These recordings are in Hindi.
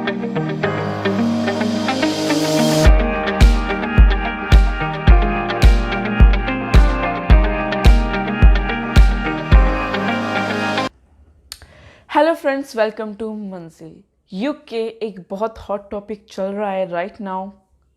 हेलो फ्रेंड्स, वेलकम टू मंजिल। यूके एक बहुत हॉट टॉपिक चल रहा है राइट नाउ,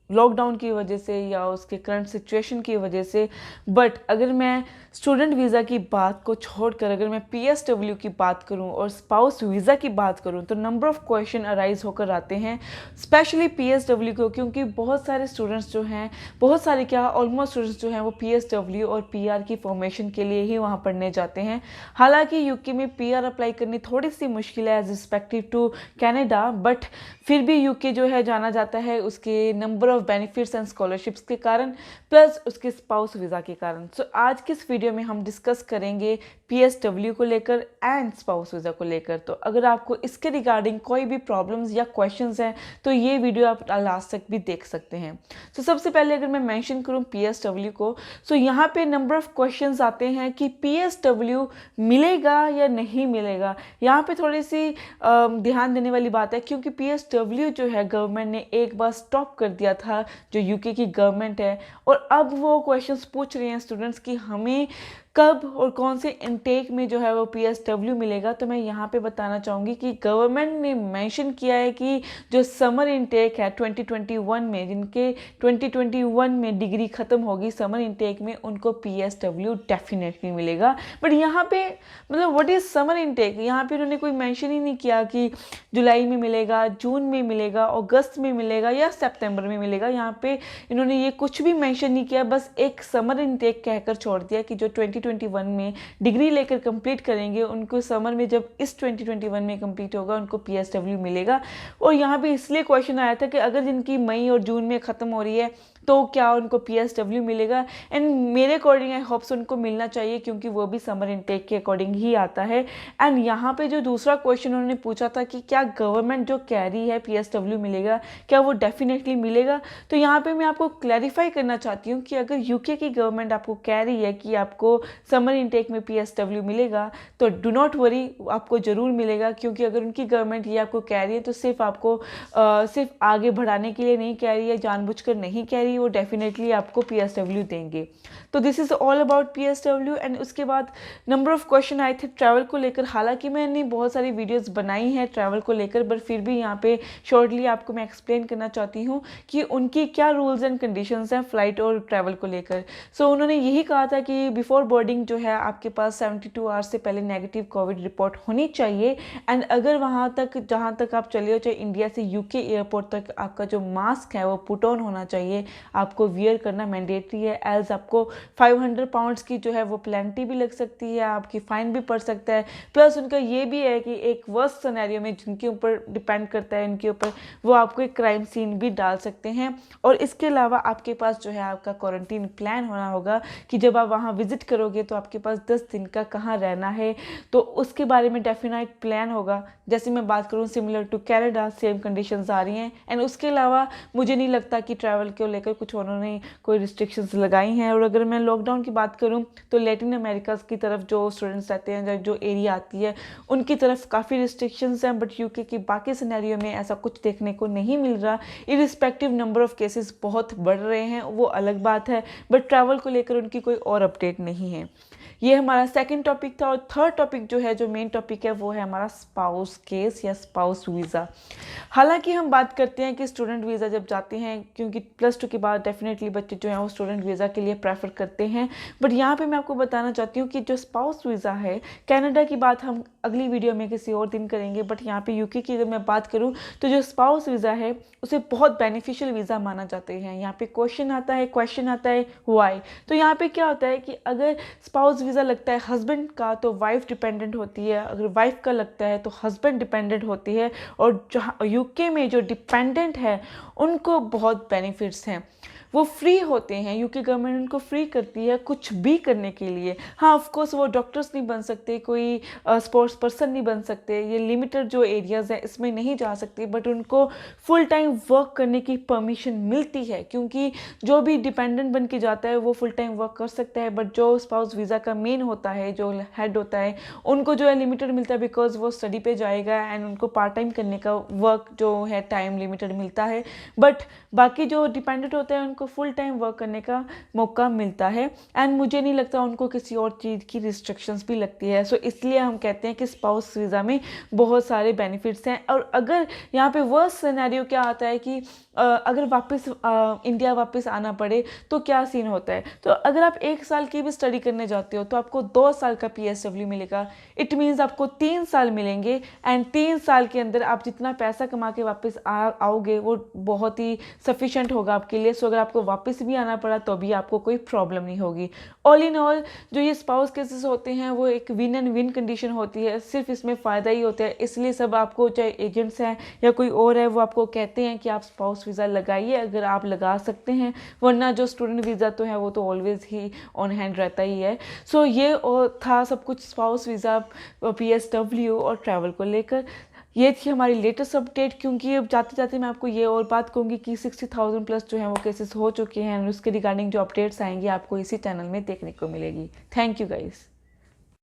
लॉकडाउन की वजह से या उसके करंट सिचुएशन की वजह से। बट अगर मैं स्टूडेंट वीज़ा की बात को छोड़कर अगर मैं पीएसडब्ल्यू की बात करूं और स्पाउस वीज़ा की बात करूं तो नंबर ऑफ़ क्वेश्चन अराइज होकर आते हैं, स्पेशली पीएसडब्ल्यू को, क्योंकि बहुत सारे स्टूडेंट्स जो हैं, बहुत सारे क्या ऑलमोस्ट स्टूडेंट्स जो हैं वो पीएसडब्ल्यू और पीआर की फॉर्मेशन के लिए ही वहाँ पढ़ने जाते हैं। हालांकि यूके में पीआर अप्लाई करनी थोड़ी सी मुश्किल है as respective to Canada, but फिर भी यूके जो है जाना जाता है उसके number of benefits and scholarships के कारण, प्लस उसके स्पाउस वीज़ा के कारण। सो आज की इस वीडियो में हम डिस्कस करेंगे पीएसडब्ल्यू को लेकर एंड स्पाउस वीज़ा को लेकर। तो अगर आपको इसके रिगार्डिंग कोई भी प्रॉब्लम्स या क्वेश्चंस हैं तो ये वीडियो आप लास्ट तक भी देख सकते हैं। तो सबसे पहले अगर मैं मेंशन करूँ पीएसडब्ल्यू को, सो यहाँ पे नंबर ऑफ क्वेश्चंस आते हैं कि पीएसडब्ल्यू मिलेगा या नहीं मिलेगा। यहाँ पे थोड़ी सी ध्यान देने वाली बात है, क्योंकि पीएसडब्ल्यू जो है गवर्नमेंट ने एक बार स्टॉप कर दिया था, जो यूके की गवर्नमेंट है, और अब वो क्वेश्चंस पूछ रहे हैं स्टूडेंट्स कि हमें कब और कौन से इनटेक में जो है वो पीएसडब्ल्यू मिलेगा। तो मैं यहाँ पे बताना चाहूँगी कि गवर्नमेंट ने मेंशन किया है कि जो समर इनटेक है 2021 में, जिनके 2021 में डिग्री ख़त्म होगी समर इनटेक में, उनको पीएसडब्ल्यू डेफिनेटली मिलेगा। बट यहाँ पे मतलब व्हाट इज़ समर इनटेक, यहाँ पे उन्होंने कोई मेंशन ही नहीं किया कि जुलाई में मिलेगा, जून में मिलेगा, अगस्त में मिलेगा या सितंबर में मिलेगा। यहाँ पे इन्होंने ये कुछ भी मेंशन नहीं किया, बस एक समर इनटेक कहकर छोड़ दिया कि जो 2021 में डिग्री लेकर कंप्लीट करेंगे उनको समर में, जब इस 2021 में कंप्लीट होगा, उनको पीएसडब्ल्यू मिलेगा। और यहाँ पे इसलिए क्वेश्चन आया था कि अगर जिनकी मई और जून में ख़त्म हो रही है तो क्या उनको पीएसडब्ल्यू मिलेगा। एंड मेरे अकॉर्डिंग आई होप्स उनको मिलना चाहिए, क्योंकि वो भी समर इनटेक के अकॉर्डिंग ही आता है। एंड यहाँ पे जो दूसरा क्वेश्चन उन्होंने पूछा था कि क्या गवर्नमेंट जो कह रही है पीएसडब्ल्यू मिलेगा, क्या वो डेफिनेटली मिलेगा। तो यहाँ पे मैं आपको क्लैरिफाई करना चाहती हूँ कि अगर यूके की गवर्नमेंट आपको कह रही है कि आपको समर इनटेक में पीएसडब्ल्यू मिलेगा, तो डू नॉट वरी, आपको ज़रूर मिलेगा। क्योंकि अगर उनकी गवर्नमेंट ये आपको कह रही है तो सिर्फ आपको सिर्फ आगे बढ़ाने के लिए नहीं कह रही है, जानबूझकर नहीं कह रही, वो डेफिनेटली आपको पीएसडब्ल्यू देंगे। तो this is all about PSW. And उसके बाद नंबर ऑफ क्वेश्चन आए थे ट्रैवल को लेकर। हालांकि मैंने बहुत सारी वीडियोस बनाई हैं ट्रैवल को लेकर, बट फिर भी यहाँ पे शॉर्टली आपको मैं एक्सप्लेन करना चाहती हूँ कि उनकी क्या रूल्स एंड कंडीशंस हैं फ़्लाइट और ट्रैवल को लेकर। सो उन्होंने यही कहा था कि बिफोर बोर्डिंग जो है आपके पास 72 आवर्स से पहले नेगेटिव कोविड रिपोर्ट होनी चाहिए। एंड अगर वहाँ तक जहाँ तक आप चले हो, चाहे इंडिया से यूके एयरपोर्ट तक, आपका जो मास्क है वो पुट ऑन होना चाहिए, आपको वियर करना मैंडेटरी है। एल्स आपको 500 पाउंड्स की जो है वो पेनल्टी भी लग सकती है, आपकी फ़ाइन भी पड़ सकता है। प्लस उनका ये भी है कि एक वर्स्ट सिनेरियो में, जिनके ऊपर डिपेंड करता है इनके ऊपर, वो आपको एक क्राइम सीन भी डाल सकते हैं। और इसके अलावा आपके पास जो है आपका क्वारंटीन प्लान होना होगा कि जब आप वहाँ विजिट करोगे तो आपके पास 10 दिन का कहाँ रहना है, तो उसके बारे में डेफिनेट प्लान होगा। जैसे मैं बात करूँ similar to Canada, same conditions आ रही हैं। एंड उसके अलावा मुझे नहीं लगता कि ट्रैवल को लेकर कुछ उन्होंने कोई रिस्ट्रिक्शंस लगाई हैं। और अगर मैं लॉकडाउन की बात करूं तो लैटिन अमेरिका की तरफ जो स्टूडेंट्स रहते हैं, जो एरिया आती है, उनकी तरफ काफ़ी रिस्ट्रिक्शंस हैं। बट यूके की बाकी सिनेरियो में ऐसा कुछ देखने को नहीं मिल रहा। इरिस्पेक्टिव नंबर ऑफ केसेस बहुत बढ़ रहे हैं, वो अलग बात है, बट ट्रैवल को लेकर उनकी कोई और अपडेट नहीं है। ये हमारा सेकंड टॉपिक था। और थर्ड टॉपिक जो है, जो मेन टॉपिक है, वो है हमारा स्पाउस केस या स्पाउस वीज़ा। हालांकि हम बात करते हैं कि स्टूडेंट वीज़ा जब जाते हैं, क्योंकि +2 के बाद डेफिनेटली बच्चे जो हैं वो स्टूडेंट वीज़ा के लिए प्रेफर करते हैं। बट यहाँ पे मैं आपको बताना चाहती हूँ कि जो स्पाउस वीज़ा है, कनाडा की बात हम अगली वीडियो में किसी और दिन करेंगे, बट यहाँ पे यूके की अगर मैं बात करूँ तो जो स्पाउस वीज़ा है उसे बहुत बेनिफिशियल वीज़ा माना जाते हैं। यहाँ पे क्वेश्चन आता है वाई। तो यहाँ पे क्या होता है कि अगर स्पाउस वीज़ा लगता है हस्बैंड का तो वाइफ डिपेंडेंट होती है, अगर वाइफ का लगता है तो हस्बैंड डिपेंडेंट होती है। और जहाँ यूके में जो डिपेंडेंट है उनको बहुत बेनिफिट्स हैं। वो फ्री होते हैं, यूके गवर्नमेंट उनको फ्री करती है कुछ भी करने के लिए। हाँ ऑफ कोर्स वो डॉक्टर्स नहीं बन सकते, कोई स्पोर्ट्स पर्सन नहीं बन सकते, ये लिमिटेड जो एरियाज़ हैं इसमें नहीं जा सकते, बट उनको फुल टाइम वर्क करने की परमिशन मिलती है, क्योंकि जो भी डिपेंडेंट बन के जाता है वो फुल टाइम वर्क कर सकता है, बट जो स्पाउस वीज़ा का मेन होता है, जो हेड होता है, उनको जो है लिमिटेड मिलता है, बिकॉज वो स्टडी पे जाएगा एंड उनको पार्ट टाइम करने का वर्क जो है टाइम लिमिटेड मिलता है। बट बाकी जो डिपेंडेंट होते हैं उनको फुल टाइम वर्क करने का मौका मिलता है, एंड मुझे नहीं लगता उनको किसी और चीज़ की रिस्ट्रिक्शंस भी लगती है। सो इसलिए हम कहते हैं कि स्पाउस वीज़ा में बहुत सारे बेनिफिट्स हैं। और अगर यहाँ पे वर्स्ट सिनेरियो क्या आता है कि अगर वापस इंडिया वापस आना पड़े तो क्या सीन होता है। तो अगर आप 1 साल की भी स्टडी करने जाते हो तो आपको 2 साल का PSW मिलेगा। इट मीन्स आपको 3 साल मिलेंगे, एंड 3 साल के अंदर आप जितना पैसा कमा के वापस आओगे वो बहुत ही सफिशेंट होगा आपके लिए। सो अगर आपको वापस भी आना पड़ा तो भी आपको कोई प्रॉब्लम नहीं होगी। ऑल इन ऑल जो ये स्पाउस केसेस होते हैं वो एक विन एंड विन कंडीशन होती है, सिर्फ इसमें फ़ायदा ही होता है। इसलिए सब आपको, चाहे एजेंट्स हैं या कोई और है, वो आपको कहते हैं कि आप स्पाउस वीज़ा लगाइए अगर आप लगा सकते हैं, वरना जो स्टूडेंट वीज़ा तो है वो तो ऑलवेज ही ऑन हैंड रहता ही है। सो ये था सब कुछ स्पाउस वीज़ा, PSW और ट्रैवल को लेकर। ये थी हमारी लेटेस्ट अपडेट, क्योंकि अब जाते जाते मैं आपको ये और बात कहूँगी कि 60,000 प्लस जो है वो केसेस हो चुके हैं, और उसके रिगार्डिंग जो अपडेट्स आएंगी आपको इसी चैनल में देखने को मिलेगी। Thank you guys.